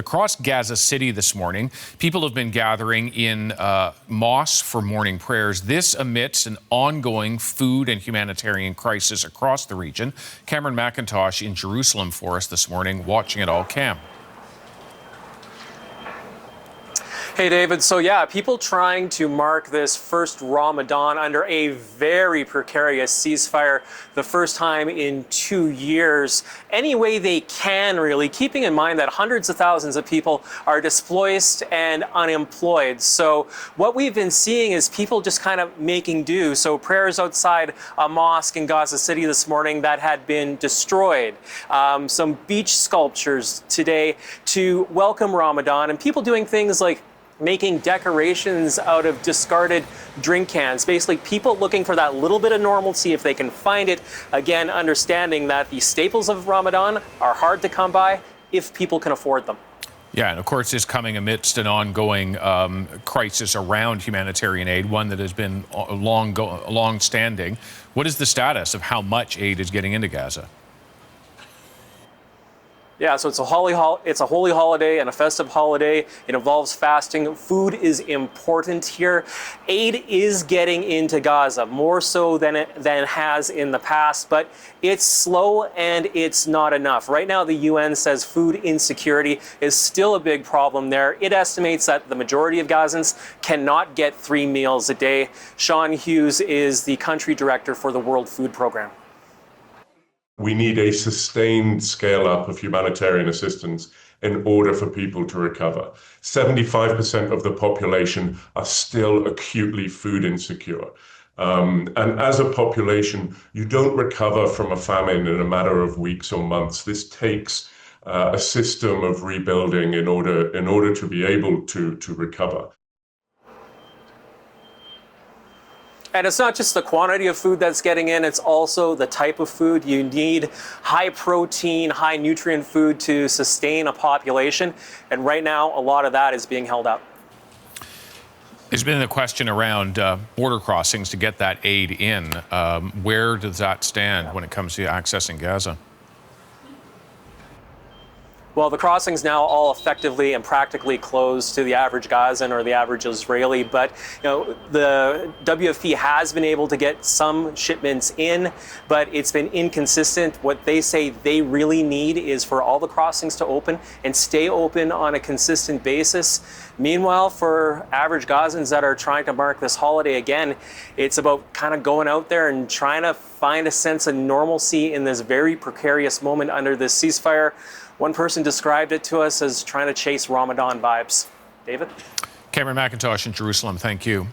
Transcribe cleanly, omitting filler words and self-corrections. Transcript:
Across Gaza City this morning, people have been gathering in mosques for morning prayers. This amidst an ongoing food and humanitarian crisis across the region. Cameron McIntosh in Jerusalem for us this morning, watching it all. Cam. Hey, David. So, yeah, people trying to mark this first Ramadan under a very precarious ceasefire, the first time in 2 years, any way they can, really, keeping in mind that hundreds of thousands of people are displaced and unemployed. So what we've been seeing is people just kind of making do. So prayers outside a mosque in Gaza City this morning that had been destroyed. Some beach sculptures today to welcome Ramadan, and people doing things like making decorations out of discarded drink cans. Basically, people looking for that little bit of normalcy if they can find it. Again, understanding that the staples of Ramadan are hard to come by if people can afford them. Yeah, and of course, this coming amidst an ongoing crisis around humanitarian aid, one that has been long-standing. What is the status of how much aid is getting into Gaza? Yeah, so it's a holy holiday and a festive holiday. It involves fasting. Food is important here. Aid is getting into Gaza, more so than it has in the past, but it's slow and it's not enough. Right now, the UN says food insecurity is still a big problem there. It estimates that the majority of Gazans cannot get 3 meals a day. Sean Hughes is the country director for the World Food Program. We need a sustained scale up of humanitarian assistance in order for people to recover. 75% of the population are still acutely food insecure. And as a population, you don't recover from a famine in a matter of weeks or months. This takes a system of rebuilding in order to be able to recover. And it's not just the quantity of food that's getting in, it's also the type of food. You need high protein, high nutrient food to sustain a population. And right now, a lot of that is being held up. There's been a question around border crossings to get that aid in. Where does that stand when it comes to accessing Gaza? Well, the crossings now all effectively and practically closed to the average Gazan or the average Israeli, but the WFP has been able to get some shipments in, but it's been inconsistent. What they say they really need is for all the crossings to open and stay open on a consistent basis. Meanwhile, for average Gazans that are trying to mark this holiday again, it's about kind of going out there and trying to find a sense of normalcy in this very precarious moment under this ceasefire. One person described it to us as trying to chase Ramadan vibes. David? Cameron McIntosh in Jerusalem, thank you.